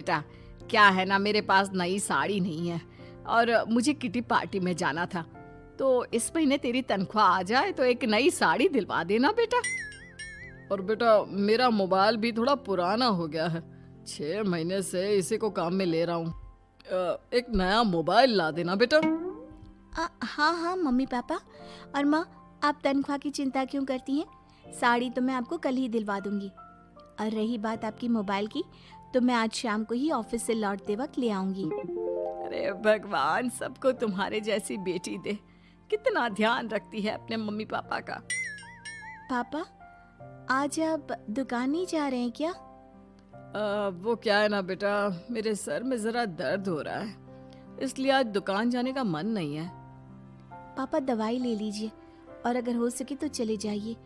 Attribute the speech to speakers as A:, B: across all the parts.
A: बेटा, क्या है ना, मेरे पास नई साड़ी नहीं है और मुझे किटी पार्टी में जाना था, तो इस महीने तेरी तनख्वाह आ जाए तो एक नई साड़ी दिलवा देना बेटा। और बेटा, मेरा मोबाइल भी थोड़ा पुराना हो गया है, 6 महीने से इसी को काम में ले रहा हूँ। एक नया मोबाइल ला देना बेटा।
B: हाँ हाँ मम्मी पापा। और माँ, आप तनख्वाह की चिंता क्यों करती हैं? साड़ी तो मैं आपको कल ही दिलवा दूंगी। और रही बात आपकी मोबाइल की, तो मैं आज शाम को ही ऑफिस से लौटते वक्त ले आऊंगी।
A: अरे भगवान सबको तुम्हारे जैसी बेटी दे, कितना ध्यान रखती है अपने मम्मी पापा का।
B: पापा, आज आप दुकान नहीं जा रहे हैं क्या?
A: वो क्या है ना बेटा, मेरे सर में जरा दर्द हो रहा है, इसलिए आज दुकान जाने का मन नहीं है।
B: पापा, दवाई ले लीजिए और अगर हो सके तो चले जाइए।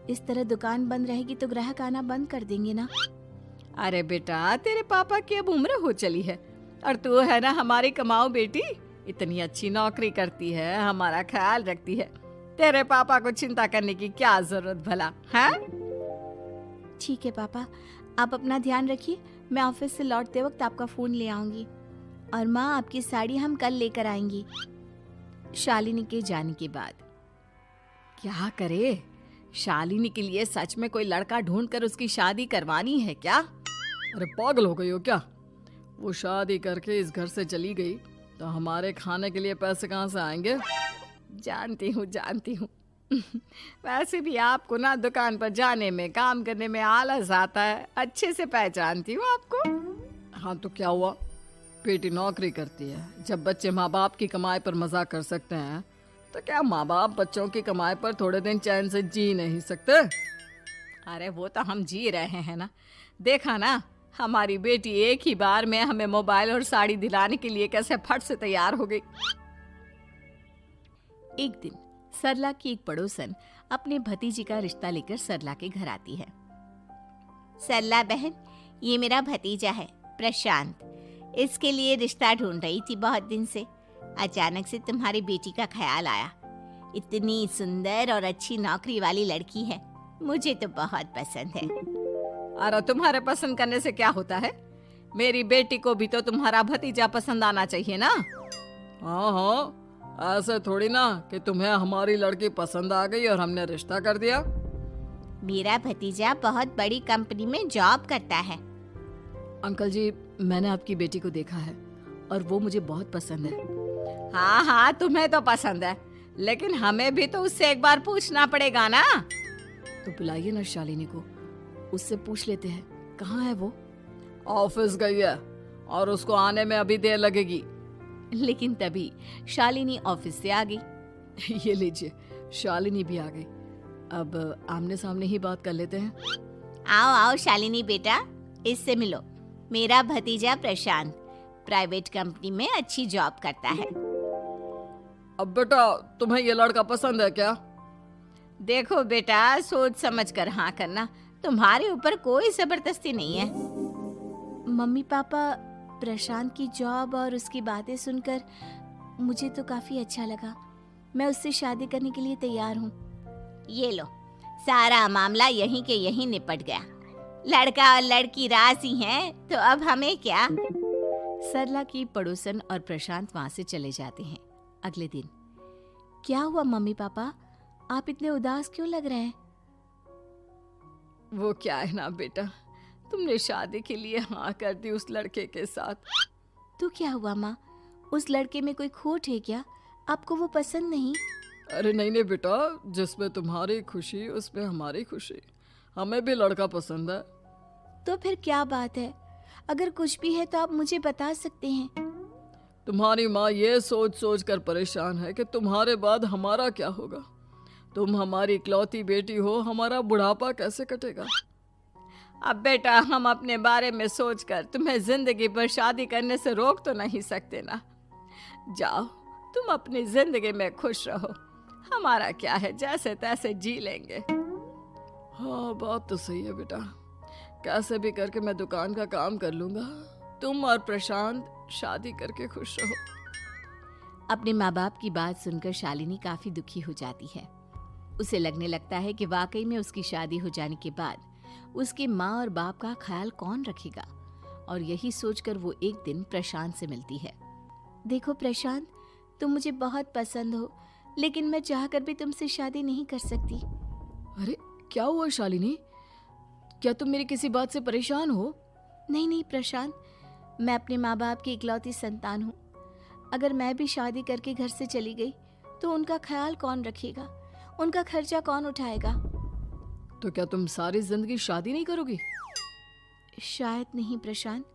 B: इस तरह दुकान बंद रहेगी तो ग्राहक आना बंद कर देंगे ना।
A: अरे बेटा, तेरे पापा की अब उम्र हो चली है और तू है ना हमारी कमाऊ बेटी, इतनी अच्छी नौकरी करती है, हमारा ख्याल रखती है, तेरे पापा को चिंता करने की क्या जरूरत भला है?
B: ठीक है पापा, आप अपना ध्यान रखिए। मैं ऑफिस से लौटते वक्त आपका फोन ले आऊंगी। और माँ, आपकी साड़ी हम कल लेकर आएंगी। शालिनी के जाने के बाद
A: क्या करे, शालिनी के लिए सच में कोई लड़का ढूंढकर उसकी शादी करवानी है क्या? अरे पागल हो गई हो क्या? वो शादी करके इस घर से चली गई तो हमारे खाने के लिए पैसे कहाँ से आएंगे? जानती हूँ वैसे भी आपको ना दुकान पर जाने में, काम करने में आलस आता है, अच्छे से पहचानती हूँ आपको। हाँ तो क्या हुआ, बेटी नौकरी करती है, जब बच्चे माँ बाप की कमाई पर मजाक कर सकते हैं तो क्या माँ बाप बच्चों की कमाई पर थोड़े दिन चैन से जी नहीं सकते? अरे वो तो हम जी रहे हैं ना, देखा ना हमारी बेटी एक ही बार में हमें मोबाइल और साड़ी दिलाने के लिए कैसे फट से तैयार हो गई।
B: एक दिन सरला की एक पड़ोसन अपने भतीजी का रिश्ता लेकर सरला के घर आती है। सरला बहन, ये मेरा भतीजा है प्रशांत, इसके लिए रिश्ता ढूंढ रही थी बहुत दिन से। अचानक से तुम्हारी बेटी का ख्याल आया। इतनी सुंदर और अच्छी नौकरी वाली लड़की है, मुझे तो बहुत पसंद है।
A: अरे तुम्हारे पसंद करने से क्या होता है, मेरी बेटी को भी तो तुम्हारा भतीजा पसंद आना चाहिए ना। हाँ, ऐसे थोड़ी ना कि तुम्हें हमारी लड़की पसंद आ गई और हमने रिश्ता कर दिया।
B: मेरा भतीजा बहुत बड़ी कंपनी में जॉब करता है।
A: अंकल जी, मैंने आपकी बेटी को देखा है और वो मुझे बहुत पसंद है। हाँ, तुम्हें तो पसंद है, लेकिन हमें भी तो उससे एक बार पूछना पड़ेगा ना। तो बुलाइए ना शालिनी को, उससे पूछ लेते हैं कहाँ है वो। ऑफिस गई है और उसको आने में अभी देर लगेगी।
B: लेकिन तभी शालिनी ऑफिस से आ गई।
A: ये लीजिए, शालिनी भी आ गई। अब आमने सामने ही बात कर लेते हैं।
B: आओ आओ शालिनी बेटा, इससे मिलो। मेरा भतीजा प्रशांत प्राइवेट कंपनी में अच्छी जॉब करता है।
A: अब बेटा, तुम्हें ये लड़का पसंद है क्या? देखो बेटा, सोच समझ कर हाँ करना, तुम्हारे ऊपर कोई जबरदस्ती नहीं है।
B: मम्मी पापा, प्रशांत की जॉब और उसकी बातें सुनकर मुझे तो काफी अच्छा लगा। मैं उससे शादी करने के लिए तैयार हूँ। ये लो, सारा मामला यहीं के यहीं निपट गया। लड़का और लड़की राजी हैं, तो अब हमें क्या। सरला की पड़ोसन और प्रशांत वहां से चले जाते हैं। अगले दिन, क्या हुआ मम्मी पापा, आप इतने उदास क्यों लग रहे हैं?
A: वो क्या है ना बेटा, तुमने शादी के लिए हाँ कर दी उस लड़के के साथ।
B: तो क्या हुआ माँ, उस लड़के में कोई खोट है क्या? आपको वो पसंद नहीं?
A: अरे नहीं बेटा, जिसमें तुम्हारी खुशी उसमें हमारी खुशी, हमें भी लड़का पसंद है।
B: तो फिर क्या बात है, अगर कुछ भी है तो आप मुझे बता सकते हैं।
A: तुम्हारी माँ ये सोच सोच कर परेशान है कि तुम्हारे बाद हमारा क्या होगा। तुम हमारी इकलौती बेटी हो, हमारा बुढ़ापा कैसे कटेगा। अब बेटा, हम अपने बारे में सोचकर तुम्हें जिंदगी भर शादी करने से रोक तो नहीं सकते ना। जाओ, तुम अपनी जिंदगी में खुश रहो, हमारा क्या है, जैसे तैसे जी लेंगे। हाँ, बात तो सही है बेटा, कैसे भी करके मैं दुकान का काम कर लूंगा, तुम और प्रशांत शादी करके खुश रहो।
B: अपने माँ बाप की बात सुनकर शालिनी काफी दुखी हो जाती है। उसे लगने लगता है कि वाकई में उसकी शादी हो जाने के बाद उसकी माँ और बाप का ख्याल कौन रखेगा और यही सोचकर वो एक दिन प्रशांत से मिलती है। देखो प्रशांत, तुम मुझे बहुत पसंद हो, लेकिन मैं चाहकर भी तुमसे शादी नहीं कर सकती।
A: अरे क्या हुआ शालिनी, क्या तुम मेरी किसी बात से परेशान हो?
B: नहीं नहीं प्रशांत, मैं अपने माँ बाप की इकलौती संतान हूँ। अगर मैं भी शादी करके घर से चली गई तो उनका ख्याल कौन रखेगा, उनका खर्चा कौन उठाएगा?
A: तो क्या तुम सारी जिंदगी शादी नहीं करोगी?
B: शायद नहीं प्रशांत,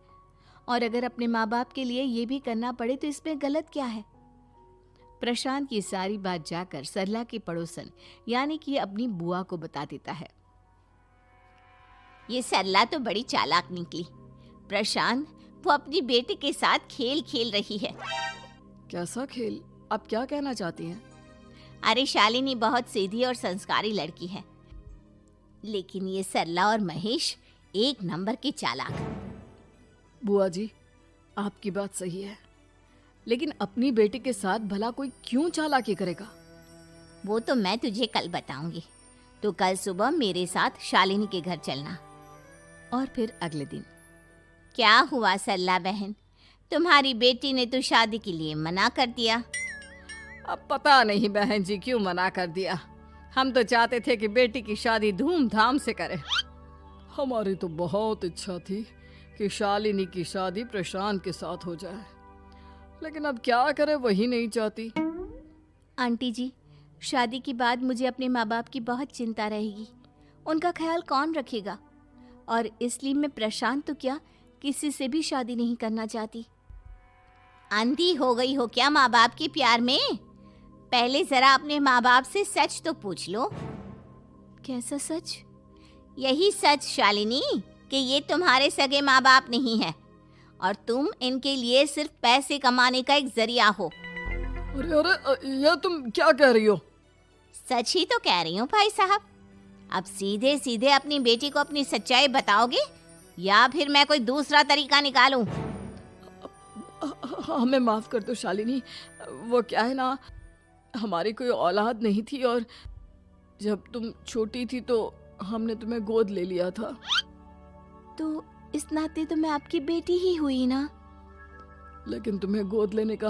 B: और अगर अपने माँ बाप के लिए ये भी करना पड़े तो इसमें गलत क्या है? प्रशांत की सारी बात जाकर सरला के पड़ोसन यानी कि अपनी बुआ को बता देता है। ये सरला तो बड़ी चालाक निकली। प्रशांत, वो अपनी बेटे के साथ खेल खेल रही है।
A: कैसा खेल? आप क्या कहना चाहती हैं?
B: अरे शालिनी बहुत सीधी और संस्कारी लड़की है, लेकिन ये सरला और महेश एक नंबर के चालाक।
A: बुआ जी, आपकी बात सही है, लेकिन अपनी बेटी के साथ भला कोई क्यों चालाकी करेगा?
B: वो तो मैं तुझे कल बताऊंगी। तो कल सुबह मेरे साथ शालिनी के घर चलना।
A: और फिर अगले दिन।
B: क्या हुआ सरला बहन, तुम्हारी बेटी ने तो शादी के लिए मना कर दिया।
A: अब पता नहीं बहन जी क्यों मना कर दिया। हम तो चाहते थे कि बेटी की शादी धूमधाम से करें। हमारी तो बहुत इच्छा थी कि शालिनी की शादी प्रशांत के साथ हो जाए, लेकिन अब क्या करे, वही नहीं चाहती।
B: आंटी जी, शादी के बाद मुझे अपने माँ बाप की बहुत चिंता रहेगी। उनका ख्याल कौन रखेगा? और इसलिए मैं प्रशांत तो क्या, किसी से भी शादी नहीं करना चाहती। अंधी हो गई हो क्या माँ बाप के प्यार में? पहले जरा अपने माँ बाप से सच तो पूछ लो। कैसा सच? यही सच शालिनी, कि ये तुम्हारे सगे माँ बाप नहीं है और तुम इनके लिए सिर्फ पैसे कमाने का एक जरिया हो।
A: अरे अरे, यह तुम क्या कह रही हो?
B: सच ही तो कह रही हूँ भाई साहब। अब सीधे सीधे अपनी बेटी को अपनी सच्चाई बताओगे या फिर मैं कोई दूसरा तरीका निकालूं?
A: हमें माफ कर दो शालिनी, वो क्या है ना, हमारी कोई औलाद नहीं थी और जब तुम छोटी थी तो हमने तुम्हें गोद ले लिया था।
B: तो इस नाते तो मैं आपकी बेटी ही हुई ना।
A: लेकिन तुम्हें गोद लेने का